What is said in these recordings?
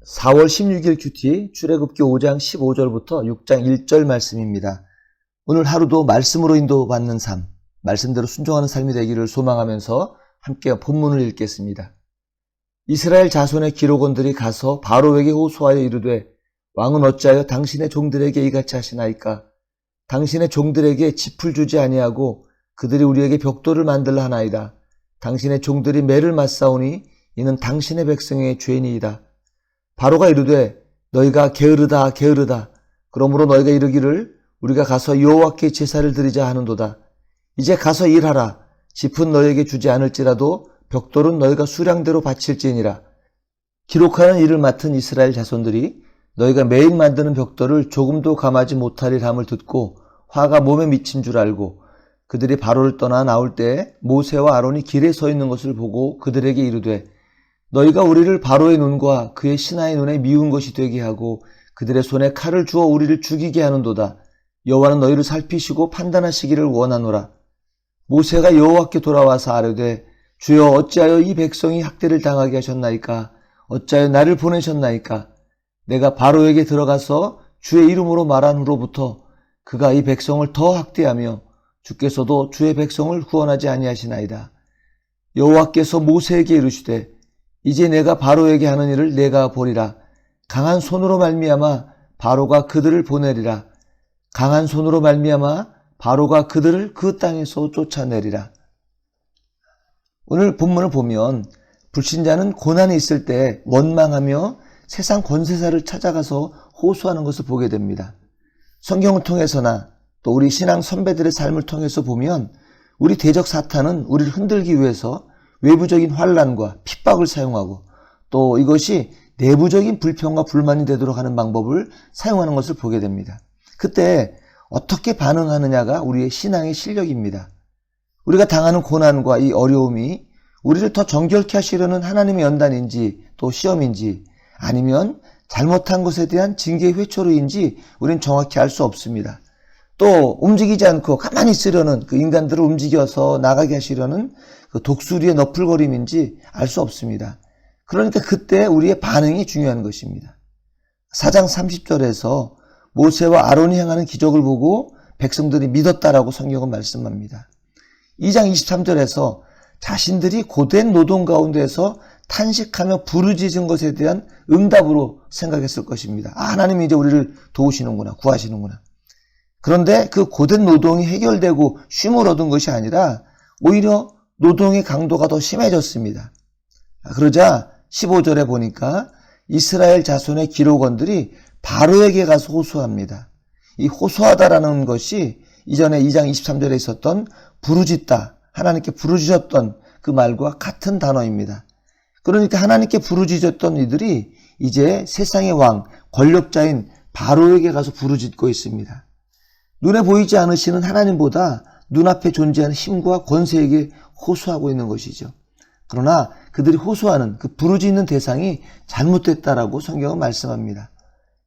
4월 16일 큐티 출애굽기 5장 15절부터 6장 1절 말씀입니다. 오늘 하루도 말씀으로 인도받는 삶, 말씀대로 순종하는 삶이 되기를 소망하면서 함께 본문을 읽겠습니다. 이스라엘 자손의 기록원들이 가서 바로에게 호소하여 이르되 왕은 어찌하여 당신의 종들에게 이같이 하시나이까? 당신의 종들에게 짚을 주지 아니하고 그들이 우리에게 벽돌을 만들라 하나이다. 당신의 종들이 매를 맞사오니 이는 당신의 백성의 죄니이다. 바로가 이르되 너희가 게으르다 게으르다. 그러므로 너희가 이르기를 우리가 가서 여호와께 제사를 드리자 하는도다. 이제 가서 일하라. 짚은 너희에게 주지 않을지라도 벽돌은 너희가 수량대로 바칠지니라. 기록하는 일을 맡은 이스라엘 자손들이 너희가 매일 만드는 벽돌을 조금도 감하지 못하리함을 듣고 화가 몸에 미친 줄 알고 그들이 바로를 떠나 나올 때 모세와 아론이 길에 서 있는 것을 보고 그들에게 이르되 너희가 우리를 바로의 눈과 그의 신하의 눈에 미운 것이 되게 하고 그들의 손에 칼을 주어 우리를 죽이게 하는도다. 여호와는 너희를 살피시고 판단하시기를 원하노라. 모세가 여호와께 돌아와서 아뢰되 주여 어찌하여 이 백성이 학대를 당하게 하셨나이까? 어찌하여 나를 보내셨나이까? 내가 바로에게 들어가서 주의 이름으로 말한 후로부터 그가 이 백성을 더 학대하며 주께서도 주의 백성을 구원하지 아니하시나이다. 여호와께서 모세에게 이르시되 이제 내가 바로에게 하는 일을 내가 보리라. 강한 손으로 말미암아 바로가 그들을 보내리라. 강한 손으로 말미암아 바로가 그들을 그 땅에서 쫓아내리라. 오늘 본문을 보면 불신자는 고난이 있을 때 원망하며 세상 권세사를 찾아가서 호소하는 것을 보게 됩니다. 성경을 통해서나 또 우리 신앙 선배들의 삶을 통해서 보면 우리 대적 사탄은 우리를 흔들기 위해서 외부적인 환난과 핍박을 사용하고 또 이것이 내부적인 불평과 불만이 되도록 하는 방법을 사용하는 것을 보게 됩니다. 그때 어떻게 반응하느냐가 우리의 신앙의 실력입니다. 우리가 당하는 고난과 이 어려움이 우리를 더 정결케 하시려는 하나님의 연단인지 또 시험인지 아니면 잘못한 것에 대한 징계의 회초리인지 우리는 정확히 알 수 없습니다. 또 움직이지 않고 가만히 있으려는 그 인간들을 움직여서 나가게 하시려는 그 독수리의 너풀거림인지 알 수 없습니다. 그러니까 그때 우리의 반응이 중요한 것입니다. 4장 30절에서 모세와 아론이 행하는 기적을 보고 백성들이 믿었다라고 성경은 말씀합니다. 2장 23절에서 자신들이 고된 노동 가운데에서 탄식하며 부르짖은 것에 대한 응답으로 생각했을 것입니다. 하나님이 이제 우리를 도우시는구나, 구하시는구나. 그런데 그 고된 노동이 해결되고 쉼을 얻은 것이 아니라 오히려 노동의 강도가 더 심해졌습니다. 그러자 15절에 보니까 이스라엘 자손의 기록원들이 바로에게 가서 호소합니다. 이 호소하다라는 것이 이전에 2장 23절에 있었던 부르짖다, 하나님께 부르짖었던 그 말과 같은 단어입니다. 그러니까 하나님께 부르짖었던 이들이 이제 세상의 왕, 권력자인 바로에게 가서 부르짖고 있습니다. 눈에 보이지 않으시는 하나님보다 눈앞에 존재하는 힘과 권세에게 호소하고 있는 것이죠. 그러나 그들이 호소하는 그 부르짖는 대상이 잘못됐다라고 성경은 말씀합니다.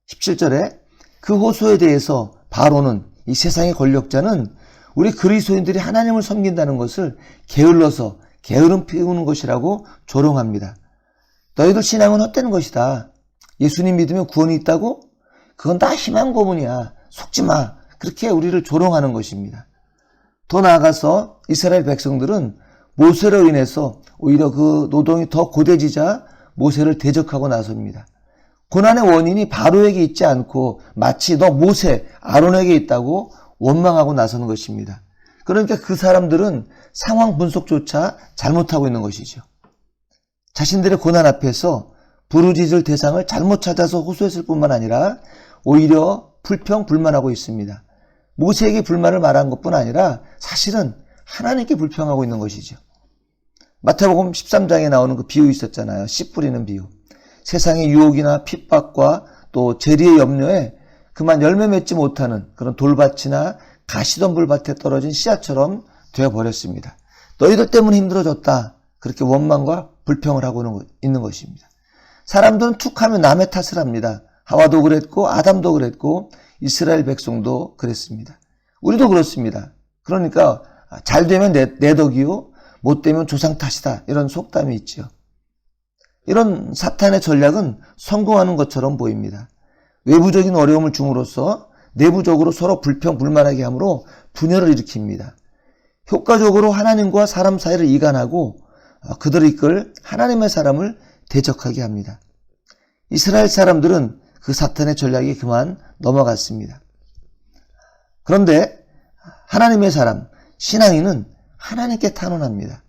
17절에 그 호소에 대해서 바로는 이 세상의 권력자는 우리 그리스도인들이 하나님을 섬긴다는 것을 게을러서 게으름 피우는 것이라고 조롱합니다. 너희들 신앙은 헛되는 것이다. 예수님 믿으면 구원이 있다고? 그건 다 희망 고문이야. 속지 마. 그렇게 우리를 조롱하는 것입니다. 더 나아가서 이스라엘 백성들은 모세로 인해서 오히려 그 노동이 더 고되지자 모세를 대적하고 나섭니다. 고난의 원인이 바로에게 있지 않고 마치 너 모세, 아론에게 있다고 원망하고 나서는 것입니다. 그러니까 그 사람들은 상황 분석조차 잘못하고 있는 것이죠. 자신들의 고난 앞에서 부르짖을 대상을 잘못 찾아서 호소했을 뿐만 아니라 오히려 불평, 불만하고 있습니다. 모세에게 불만을 말한 것뿐 아니라 사실은 하나님께 불평하고 있는 것이죠. 마태복음 13장에 나오는 그 비유 있었잖아요. 씨 뿌리는 비유. 세상의 유혹이나 핍박과 또 재리의 염려에 그만 열매 맺지 못하는 그런 돌밭이나 가시덤불밭에 떨어진 씨앗처럼 되어버렸습니다. 너희들 때문에 힘들어졌다. 그렇게 원망과 불평을 하고 있는 것입니다. 사람들은 툭 하면 남의 탓을 합니다. 하와도 그랬고 아담도 그랬고 이스라엘 백성도 그랬습니다. 우리도 그렇습니다. 그러니까 잘 되면 내 덕이요 못 되면 조상 탓이다. 이런 속담이 있죠. 이런 사탄의 전략은 성공하는 것처럼 보입니다. 외부적인 어려움을 줌으로써 내부적으로 서로 불평불만하게 함으로 분열을 일으킵니다. 효과적으로 하나님과 사람 사이를 이간하고 그들을 이끌 하나님의 사람을 대적하게 합니다. 이스라엘 사람들은 그 사탄의 전략에 그만 넘어갔습니다. 그런데 하나님의 사람, 신앙인은 하나님께 탄원합니다.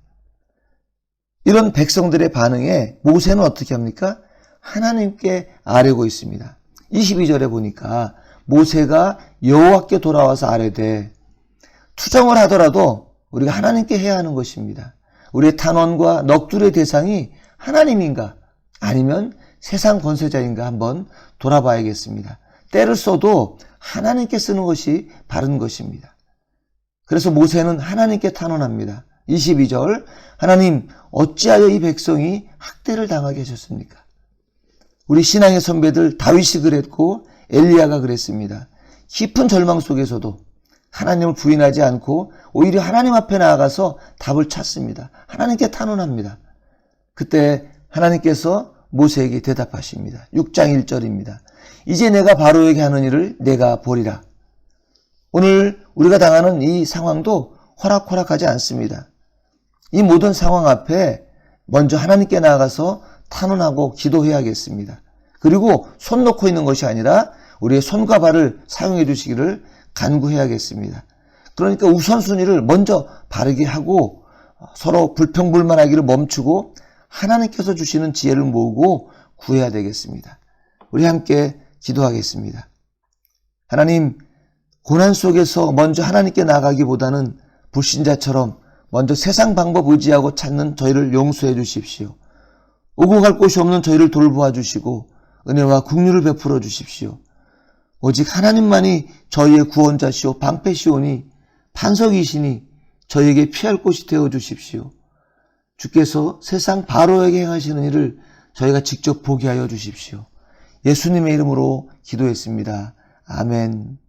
이런 백성들의 반응에 모세는 어떻게 합니까? 하나님께 아뢰고 있습니다. 22절에 보니까 모세가 여호와께 돌아와서 아뢰되, 투정을 하더라도 우리가 하나님께 해야 하는 것입니다. 우리의 탄원과 넋두리의 대상이 하나님인가 아니면 세상 권세자인가 한번 돌아봐야겠습니다. 때를 써도 하나님께 쓰는 것이 바른 것입니다. 그래서 모세는 하나님께 탄원합니다. 22절, 하나님 어찌하여 이 백성이 학대를 당하게 하셨습니까? 우리 신앙의 선배들 다윗이 그랬고 엘리야가 그랬습니다. 깊은 절망 속에서도 하나님을 부인하지 않고 오히려 하나님 앞에 나아가서 답을 찾습니다. 하나님께 탄원합니다. 그때 하나님께서 모세에게 대답하십니다. 6장 1절입니다. 이제 내가 바로에게 하는 일을 내가 보리라. 오늘 우리가 당하는 이 상황도 호락호락하지 않습니다. 이 모든 상황 앞에 먼저 하나님께 나아가서 탄원하고 기도해야겠습니다. 그리고 손 놓고 있는 것이 아니라 우리의 손과 발을 사용해 주시기를 간구해야겠습니다. 그러니까 우선순위를 먼저 바르게 하고 서로 불평불만하기를 멈추고 하나님께서 주시는 지혜를 모으고 구해야 되겠습니다. 우리 함께 기도하겠습니다. 하나님, 고난 속에서 먼저 하나님께 나가기보다는 불신자처럼 먼저 세상 방법 의지하고 찾는 저희를 용서해 주십시오. 오고 갈 곳이 없는 저희를 돌보아 주시고 은혜와 긍휼을 베풀어 주십시오. 오직 하나님만이 저희의 구원자시오 방패시오니 반석이시니 저희에게 피할 곳이 되어 주십시오. 주께서 세상 바로에게 행하시는 일을 저희가 직접 보게 하여 주십시오. 예수님의 이름으로 기도했습니다. 아멘.